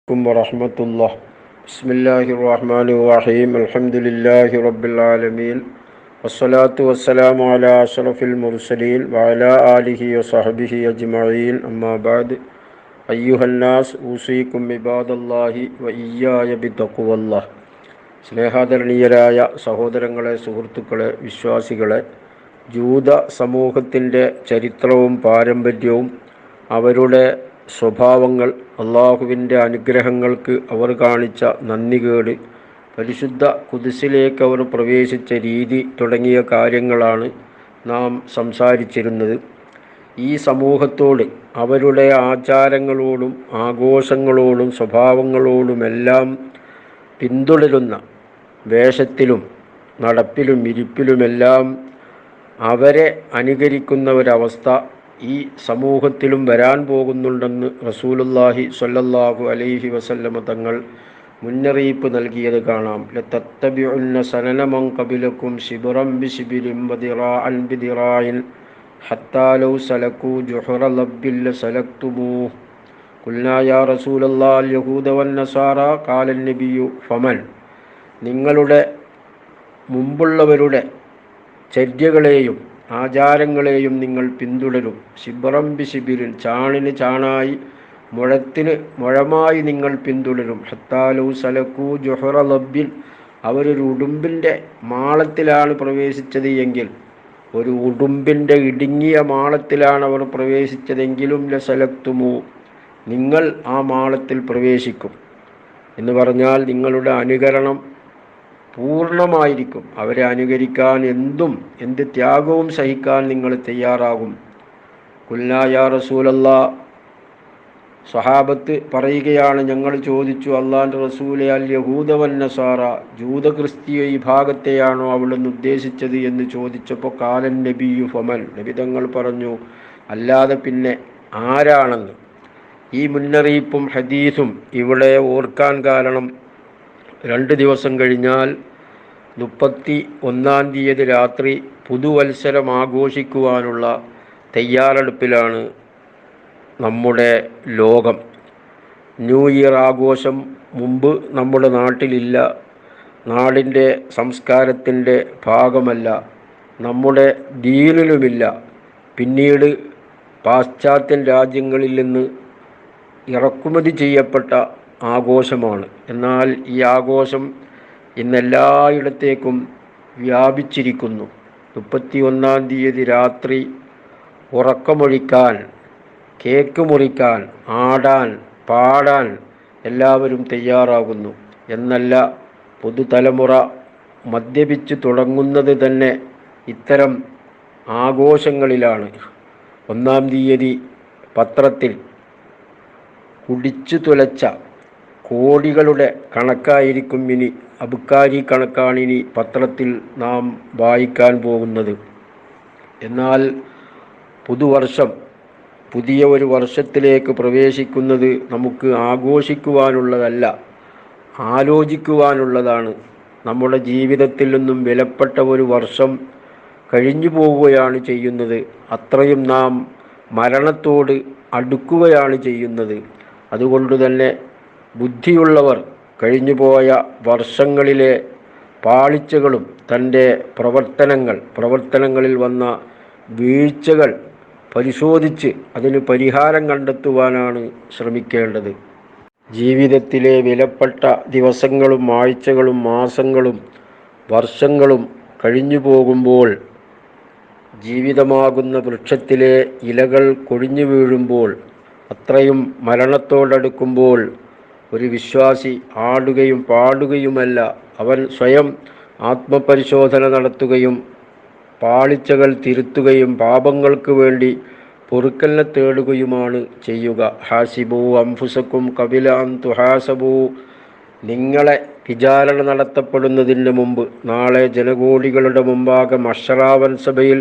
വറഹ്മത്തുള്ളാഹി. ബിസ്മില്ലാഹിർ റഹ്മാനിർ റഹീം. അൽഹംദുലില്ലാഹി റബ്ബിൽ ആലമീൻ. വസ്സലാത്തു വസ്സലാമു അലാ അഷ്റഫിൽ മുർസലീൻ വഅലാ ആലിഹി വസഹ്ബിഹി അജ്മഈൻ. അമ്മാ ബഅദ്. അയ്യുഹന്നാസ് ഊസീകും ഇബാദല്ലാഹി വഇയ്യായ ബിത്തഖ്വല്ലാഹ്. സ്നേഹാദരണീയരായ സഹോദരങ്ങളെ, സുഹൃത്തുക്കളെ, വിശ്വാസികളെ, ജൂത സമൂഹത്തിൻ്റെ ചരിത്രവും പാരമ്പര്യവും അവരുടെ സ്വഭാവങ്ങൾ, അള്ളാഹുവിൻ്റെ അനുഗ്രഹങ്ങൾക്ക് അവർ കാണിച്ച നന്ദികേട്, പരിശുദ്ധ ഖുദ്സിലേക്ക് അവർ പ്രവേശിച്ച രീതി തുടങ്ങിയ കാര്യങ്ങളാണ് നാം സംസാരിച്ചിരുന്നത്. ഈ സമൂഹത്തോട് അവരുടെ ആചാരങ്ങളോടും ആഘോഷങ്ങളോടും സ്വഭാവങ്ങളോടുമെല്ലാം പിന്തുടരുന്ന, വേഷത്തിലും നടപ്പിലും ഇരിപ്പിലുമെല്ലാം അവരെ അനുകരിക്കുന്ന ഒരവസ്ഥ ഈ സമൂഹത്തിലും വരാൻ പോകുന്നുണ്ടെന്ന് റസൂലുള്ളാഹി സ്വല്ലല്ലാഹു അലൈഹി വസല്ലമ തങ്ങൾ മുന്നറിയിപ്പ് നൽകിയത് കാണാം. ലതത്തബിഉന്ന സനന മൻ ഖബലകും ശിബ്റൻ ബിശിബ്രിൻ വദിറാഅൻ ബിദിറാഇൻ ഹത്താ ലൗ സലകൂ ജുഹറ ലബ്ബിൻ ലസലക്തുമൂഹ്. ഖുൽനാ യാ റസൂലല്ലാഹ് അൽ യഹൂദ വൻ നസാറ ഖാല നബിയു ഫമൻ. നിങ്ങളുടെ മുമ്പുള്ളവരുടെ ചര്യകളെയും ആചാരങ്ങളെയും നിങ്ങൾ പിന്തുടരും. ശിബ്റൻ ബിശിബ്രിൻ, ചാണിന് ചാണായി മുഴത്തിന് മുഴമായി നിങ്ങൾ പിന്തുടരും. ഹത്താ ലൗ സലകൂ ജുഹറ ലബ്ബിൻ, അവരൊരു ഉടുമ്പിൻ്റെ മാളത്തിലാണ് പ്രവേശിച്ചത് എങ്കിൽ, ഒരു ഉടുമ്പിൻ്റെ ഇടുങ്ങിയ മാളത്തിലാണ് അവർ പ്രവേശിച്ചതെങ്കിലും ലസലക്തുമൂ, നിങ്ങൾ ആ മാളത്തിൽ പ്രവേശിക്കും എന്ന് പറഞ്ഞാൽ നിങ്ങളുടെ അനുകരണം പൂർണ്ണമായിരിക്കും. അവരെ അനുകരിക്കാൻ എന്ത് ത്യാഗവും സഹിക്കാൻ നിങ്ങൾ തയ്യാറാകും. ഖുൽനാ യാ റസൂലല്ലാഹ്, സ്വഹാബത്ത് പറയുകയാണ്, ഞങ്ങൾ ചോദിച്ചു, അള്ളാൻ്റെ റസൂലെ, അൽ യഹൂദ വൻ നസാറ, ജൂത ക്രിസ്തീയ വിഭാഗത്തെയാണോ അവിടുന്ന് ഉദ്ദേശിച്ചത് എന്ന് ചോദിച്ചപ്പോൾ കാലൻ നബിയു ഫമൻ, നബി തങ്ങൾ പറഞ്ഞു, അല്ലാതെ പിന്നെ ആരാണെന്ന്. ഈ മുന്നറിയിപ്പും ഹദീസും ഇവിടെ ഓർക്കാൻ കാരണം, 2 ദിവസം കഴിഞ്ഞാൽ 31-ാം തീയതി രാത്രി പുതുവത്സരം ആഘോഷിക്കുവാനുള്ള തയ്യാറെടുപ്പിലാണ് നമ്മുടെ ലോകം. ന്യൂ ഇയർ ആഘോഷം മുമ്പ് നമ്മുടെ നാട്ടിലില്ല, നാടിൻ്റെ സംസ്കാരത്തിൻ്റെ ഭാഗമല്ല, നമ്മുടെ ദീനിലുമില്ല. പിന്നീട് പാശ്ചാത്യ രാജ്യങ്ങളിൽ നിന്ന് ഇറക്കുമതി ചെയ്യപ്പെട്ട ആഘോഷമാണ്. എന്നാൽ ഈ ആഘോഷം ഇന്നെല്ലായിടത്തേക്കും വ്യാപിച്ചിരിക്കുന്നു. 31-ാം തീയതി രാത്രി ഉറക്കമൊഴിക്കാൻ, കേക്ക് മുറിക്കാൻ, ആടാൻ, പാടാൻ എല്ലാവരും തയ്യാറാകുന്നു. എന്നല്ല, പുതുതലമുറ മദ്യപിച്ച് തുടങ്ങുന്നത് തന്നെ ഇത്തരം ആഘോഷങ്ങളിലാണ്. 1-ാം തീയതി പത്രത്തിൽ കുടിച്ചു തുലച്ച കോടികളുടെ കണക്കായിരിക്കും ഇനി, അബ്കാരി കണക്കാണിനി പത്രത്തിൽ നാം വായിക്കാൻ പോകുന്നത്. എന്നാൽ പുതുവർഷം, പുതിയ ഒരു വർഷത്തിലേക്ക് പ്രവേശിക്കുന്നത് നമുക്ക് ആഘോഷിക്കുവാനുള്ളതല്ല, ആലോചിക്കുവാനുള്ളതാണ്. നമ്മുടെ ജീവിതത്തിൽ നിന്നും വിലപ്പെട്ട ഒരു വർഷം കഴിഞ്ഞു പോവുകയാണ് ചെയ്യുന്നത്. അത്രയും നാം മരണത്തോട് അടുക്കുകയാണ് ചെയ്യുന്നത്. അതുകൊണ്ട് തന്നെ ബുദ്ധിയുള്ളവർ കഴിഞ്ഞുപോയ വർഷങ്ങളിലെ പാളിച്ചകളും തൻ്റെ പ്രവർത്തനങ്ങളിൽ വന്ന വീഴ്ചകൾ പരിശോധിച്ച് അതിന് പരിഹാരം കണ്ടെത്തുവാനാണ് ശ്രമിക്കേണ്ടത്. ജീവിതത്തിലെ വിലപ്പെട്ട ദിവസങ്ങളും ആഴ്ചകളും മാസങ്ങളും വർഷങ്ങളും കഴിഞ്ഞു പോകുമ്പോൾ, ജീവിതമാകുന്ന വൃക്ഷത്തിലെ ഇലകൾ കൊഴിഞ്ഞു വീഴുമ്പോൾ, അത്രയും മരണത്തോടടുക്കുമ്പോൾ ഒരു വിശ്വാസി ആടുകയും പാടുകയുമല്ല, അവൻ സ്വയം ആത്മപരിശോധന നടത്തുകയും പാളിച്ചകൾ തിരുത്തുകയും പാപങ്ങൾക്ക് വേണ്ടി പൊറുക്കലിനെ തേടുകയുമാണ് ചെയ്യുക. ഹാസിബു അംഫുസക്കും ഖബല അൻ തുഹാസബു, നിങ്ങളെ വിചാരണ നടത്തപ്പെടുന്നതിന് മുമ്പ്, നാളെ ജനകോടികളുടെ മുമ്പാകെ മഹ്ശറാവൻ സഭയിൽ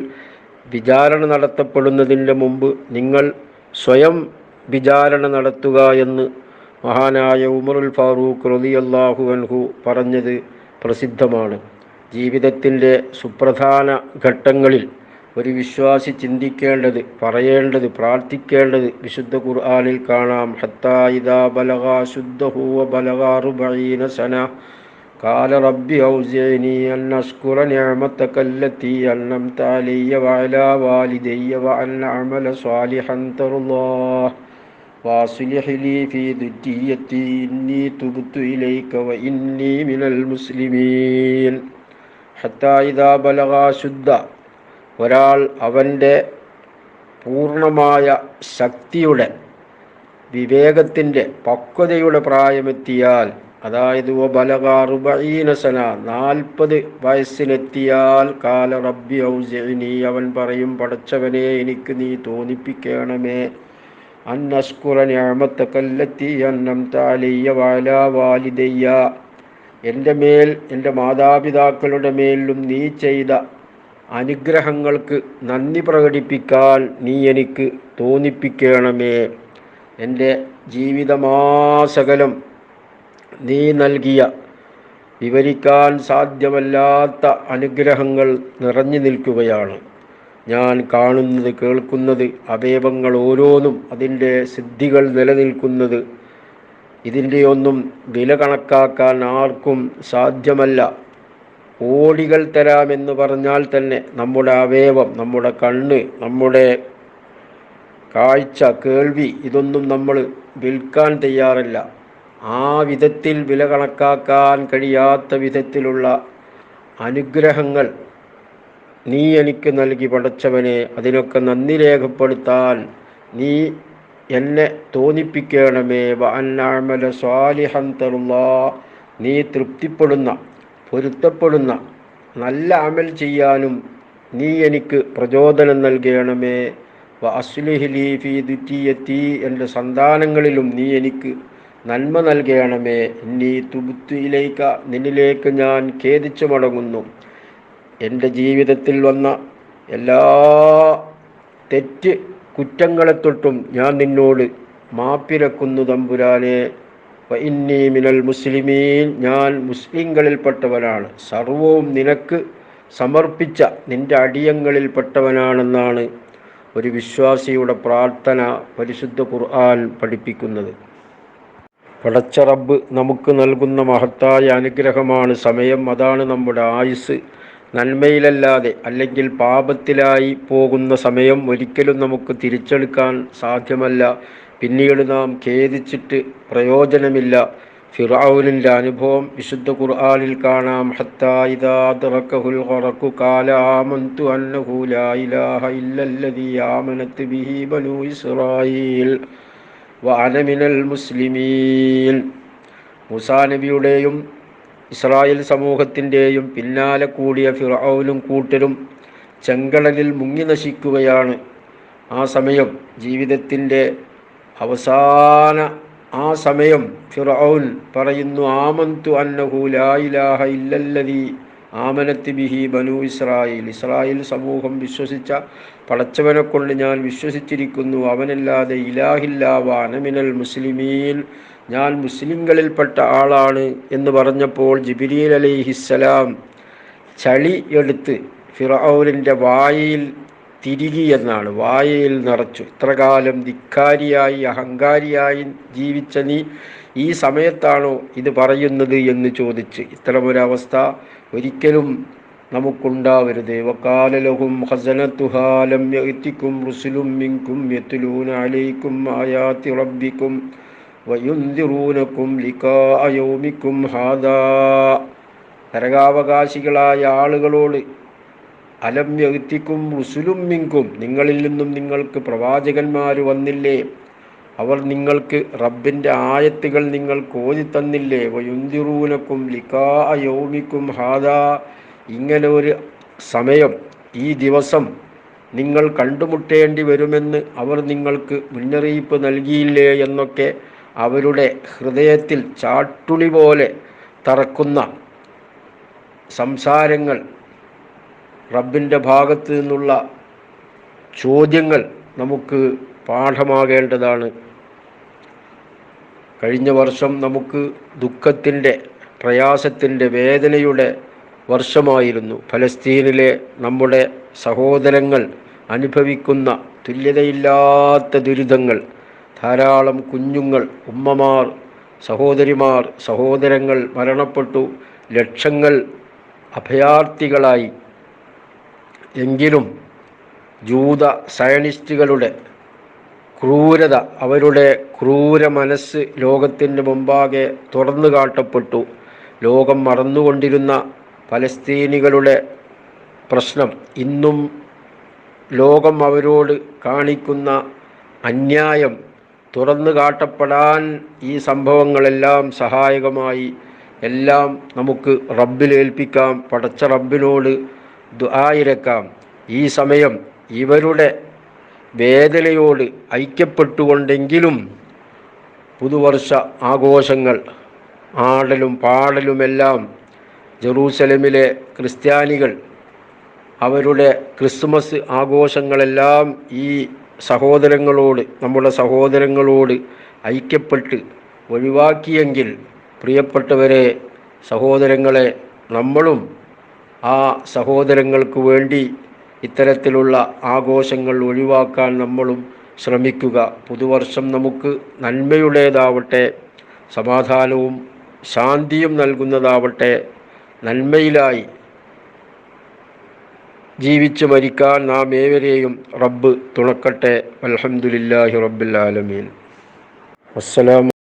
വിചാരണ നടത്തപ്പെടുന്നതിന് മുമ്പ് നിങ്ങൾ സ്വയം വിചാരണ നടത്തുക എന്ന് മഹാനായ ഉമറുൽ ഫാറൂഖ് റളിയല്ലാഹു അൻഹു പറഞ്ഞത് പ്രസിദ്ധമാണ്. ജീവിതത്തിൻ്റെ സുപ്രധാന ഘട്ടങ്ങളിൽ ഒരു വിശ്വാസി ചിന്തിക്കേണ്ടത്, പറയേണ്ടത്, പ്രാർത്ഥിക്കേണ്ടത് വിശുദ്ധ ഖുർആനിൽ കാണാം. ഹത്താ ഇദാ ബലഗാ ശുദ്ധഹു വ ബലഗാ 40 സന ഖാല റബ്ബി ഔസിഅ്നി അൻ അശ്കുറ നിഅമതക അല്ലതി അൻഅംത അലയ്യ വഅലാ വാലിദയ്യ വഅൻ അഅമല സ്വാലിഹൻ തർളാഹ് വാസ്ലിഹ് ലീ ഫീ ദുർരിയ്യതി ഇന്നി തുബ്തു ഇലൈക വ ഇന്നി മിനൽ മുസ്ലിമീൻ. ഹത്താ ഇദാ ബലഗാ ശുദ്ധ, ഒരാൾ അവൻ്റെ പൂർണ്ണമായ ശക്തിയുടെ, വിവേകത്തിൻ്റെ, പക്വതയുടെ പ്രായമെത്തിയാൽ, അതായത് ബലഗ 40 സന, 40 വയസ്സിനെത്തിയാൽ, കാല റബ്ബി ഔസിഅ്നി, അവൻ പറയും, പടച്ചവനെ എനിക്ക് നീ തോന്നിപ്പിക്കണമേ, അൻ അശ്കുറ നിഅമതക അല്ലതി അൻഅംത അലയ്യ വഅലാ വാലിദയ്യ, എൻ്റെ മേൽ എൻ്റെ മാതാപിതാക്കളുടെ മേലും നീ ചെയ്ത അനുഗ്രഹങ്ങൾക്ക് നന്ദി പ്രകടിപ്പിക്കാൻ നീ എനിക്ക് തോന്നിപ്പിക്കണമേ. എൻ്റെ ജീവിതമാസകലം നീ നൽകിയ വിവരിക്കാൻ സാധ്യമല്ലാത്ത അനുഗ്രഹങ്ങൾ നിറഞ്ഞു നിൽക്കുകയാണ്. ഞാൻ കാണുന്നത്, കേൾക്കുന്നത്, അവയവങ്ങൾ ഓരോന്നും അതിൻ്റെ സിദ്ധികൾ നിലനിൽക്കുന്നത്, ഇതിൻ്റെയൊന്നും വില കണക്കാക്കാൻ ആർക്കും സാധ്യമല്ല. കോടികൾ തരാമെന്ന് പറഞ്ഞാൽ തന്നെ നമ്മുടെ അവയവം, നമ്മുടെ കണ്ണ്, നമ്മുടെ കാഴ്ച, കേൾവി, ഇതൊന്നും നമ്മൾ വിൽക്കാൻ തയ്യാറല്ല. ആ വിധത്തിൽ വില കണക്കാക്കാൻ കഴിയാത്ത വിധത്തിലുള്ള അനുഗ്രഹങ്ങൾ നീ എനിക്ക് നൽകി പടച്ചവനെ, അതിനൊക്കെ നന്ദി രേഖപ്പെടുത്താൻ നീ എന്നെ തോന്നിപ്പിക്കണമേ. വ അൻ അഅമല സ്വാലിഹൻ തർളാഹ്, നീ തൃപ്തിപ്പെടുന്ന, പൊരുത്തപ്പെടുന്ന നല്ല അമൽ ചെയ്യാനും നീ എനിക്ക് പ്രചോദനം നൽകണമേ. വ അസ്ലിഹ് ലീ ഫീ ദുർരിയ്യതി, എൻ്റെ സന്താനങ്ങളിലും നീ എനിക്ക് നന്മ നൽകണമേ. ഇന്നി തുബ്തു ഇലൈക, നിന്നിലേക്ക് ഞാൻ ഖേദിച്ചു മടങ്ങുന്നു. എൻ്റെ ജീവിതത്തിൽ വന്ന എല്ലാ തെറ്റ് കുറ്റങ്ങളെ തൊട്ടും ഞാൻ നിന്നോട് മാപ്പിരക്കുന്നു തമ്പുരാനെ. വ ഇന്നി മിനൽ മുസ്ലിമീൻ, ഞാൻ മുസ്ലിങ്ങളിൽപ്പെട്ടവനാണ്, സർവവും നിനക്ക് സമർപ്പിച്ച നിൻ്റെ അടിയങ്ങളിൽപ്പെട്ടവനാണെന്നാണ് ഒരു വിശ്വാസിയുടെ പ്രാർത്ഥന പരിശുദ്ധ ഖുർആൻ പഠിപ്പിക്കുന്നത്. പടച്ച റബ്ബ് നമുക്ക് നൽകുന്ന മഹത്തായ അനുഗ്രഹമാണ് സമയം. അതാണ് നമ്മുടെ ആയുസ്. നന്മയിലല്ലാതെ അല്ലെങ്കിൽ പാപത്തിലായി പോകുന്ന സമയം ഒരിക്കലും നമുക്ക് തിരിച്ചെടുക്കാൻ സാധ്യമല്ല. പിന്നീട് നാം ഖേദിച്ചിട്ട് പ്രയോജനമില്ല. ഫിർഔനിൻ്റെ അനുഭവം വിശുദ്ധ ഖുർആനിൽ കാണാം. ഹത്താ ഇദാ അദ്റകഹുൽ ഗറഖു ഖാല ആമന്തു അന്നഹു ലാ ഇലാഹ ഇല്ലല്ലദീ ആമനത് ബിഹി ബനൂ ഇസ്രായീൽ വ അന മിനൽ മുസ്ലിമീൻ. മൂസാ നബിയുടെയും ഇസ്രായേൽ സമൂഹത്തിൻ്റെയും പിന്നാലെ കൂടിയ ഫിർഔനും കൂട്ടരും ചെങ്കടലിൽ മുങ്ങി നശിക്കുകയാണ്. ആ സമയം, ജീവിതത്തിൻ്റെ അവസാന ആ സമയം, ഫിർഔൻ പറയുന്നു, ആമന്തു അന്നഹു ലാ ഇലാഹ ഇല്ലല്ലദീ ആമനത്ത് ബിഹി ബനൂ ഇസ്രായേൽ, ഇസ്രായേൽ സമൂഹം വിശ്വസിച്ച പടച്ചവനെ കൊണ്ട് ഞാൻ വിശ്വസിച്ചിരിക്കുന്നു, അവനല്ലാതെ ഇലാഹില്ല, വ അന മിനൽ മുസ്ലിമീൻ, ഞാൻ മുസ്ലിങ്ങളിൽപ്പെട്ട ആളാണ് എന്ന് പറഞ്ഞപ്പോൾ ജിബ്രീൽ അലൈഹിസ്സലാം ചളി എടുത്ത് ഫിർഔനിൻ്റെ വായിൽ തിരികി എന്നാണ്, വായയിൽ നിറച്ചു. ഇത്രകാലം ധിക്കാരിയായി അഹങ്കാരിയായി ജീവിച്ച നീ ഈ സമയത്താണോ ഇത് പറയുന്നത് എന്ന് ചോദിച്ച്. ഇത്തരമൊരവസ്ഥ ഒരിക്കലും നമുക്കുണ്ടാവരുത്. വഖാല ലഹും ഖസനതുഹാ ലം യഅതികും റുസുലും മിൻകും യത്ലൂന അലൈക്കും ആയാതി റബ്ബിക്കും വയുൻദിറൂനകും ലിഖാഅ യൗമിക്കും ഹാദാ, നരകാവകാശികളായ ആളുകളോട്, അലം യഅതികും റുസുലും മിൻകും, നിങ്ങളിൽ നിന്നും നിങ്ങൾക്ക് പ്രവാചകന്മാർ വന്നില്ലേ, അവർ നിങ്ങൾക്ക് റബ്ബിൻ്റെ ആയത്തുകൾ നിങ്ങൾക്ക് ഓതി തന്നില്ലേ, വയുൻദിറൂനകും ലിഖാഅ യൗമിക്കും ഹാദാ, ഇങ്ങനെ ഒരു സമയം, ഈ ദിവസം നിങ്ങൾ കണ്ടുമുട്ടേണ്ടി വരുമെന്ന് അവർ നിങ്ങൾക്ക് മുന്നറിയിപ്പ് നൽകിയില്ലേ എന്നൊക്കെ അവരുടെ ഹൃദയത്തിൽ ചാട്ടുളി പോലെ തറക്കുന്ന സംസാരങ്ങൾ, റബ്ബിൻ്റെ ഭാഗത്ത് നിന്നുള്ള ചോദ്യങ്ങൾ നമുക്ക് പാഠമാകേണ്ടതാണ്. കഴിഞ്ഞ വർഷം നമുക്ക് ദുഃഖത്തിൻ്റെ, പ്രയാസത്തിൻ്റെ, വേദനയുടെ വർഷമായിരുന്നു. ഫലസ്തീനിലെ നമ്മുടെ സഹോദരങ്ങൾ അനുഭവിക്കുന്ന തുല്യതയില്ലാത്ത ദുരിതങ്ങൾ, ധാരാളം കുഞ്ഞുങ്ങൾ, ഉമ്മമാർ, സഹോദരിമാർ, സഹോദരങ്ങൾ മരണപ്പെട്ടു, ലക്ഷങ്ങൾ അഭയാർത്ഥികളായി. എങ്കിലും ജൂത സയനിസ്റ്റുകളുടെ ക്രൂരത, അവരുടെ ക്രൂര മനസ്സ് ലോകത്തിൻ്റെ മുമ്പാകെ തുറന്നു കാട്ടപ്പെട്ടു. ലോകം മറന്നുകൊണ്ടിരുന്ന പലസ്തീനികളുടെ പ്രശ്നം, ഇന്നും ലോകം അവരോട് കാണിക്കുന്ന അന്യായം തുറന്നു കാട്ടപ്പെടാൻ ഈ സംഭവങ്ങളെല്ലാം സഹായകമായി. എല്ലാം നമുക്ക് റബ്ബിലേൽപ്പിക്കാം, പടച്ച റബ്ബിനോട് ദുആയിരക്കാം. ഈ സമയം ഇവരുടെ വേദനയോട് ഐക്യപ്പെട്ടുകൊണ്ടെങ്കിലും പുതുവർഷ ആഘോഷങ്ങൾ, ആടലും പാടലുമെല്ലാം ജെറൂസലമിലെ ക്രിസ്ത്യാനികൾ അവരുടെ ക്രിസ്മസ് ആഘോഷങ്ങളെല്ലാം ഈ സഹോദരങ്ങളോട്, നമ്മുടെ സഹോദരങ്ങളോട് ഐക്യപ്പെട്ട് ഒഴിവാക്കിയെങ്കിൽ, പ്രിയപ്പെട്ടവരെ, സഹോദരങ്ങളെ, നമ്മളും ആ സഹോദരങ്ങൾക്ക് വേണ്ടി ഇത്തരത്തിലുള്ള ആഘോഷങ്ങൾ ഒഴിവാക്കാൻ നമ്മളും ശ്രമിക്കുക. പുതുവർഷം നമുക്ക് നന്മയുടേതാവട്ടെ, സമാധാനവും ശാന്തിയും നൽകുന്നതാവട്ടെ. നന്മയിലായി ജീവിച്ച് മരിക്കാൻ നാം ഏവരെയും റബ്ബ് തുണക്കട്ടെ. അൽഹംദുലില്ലാഹി റബ്ബിൽ ആലമീൻ. അസ്സലാമു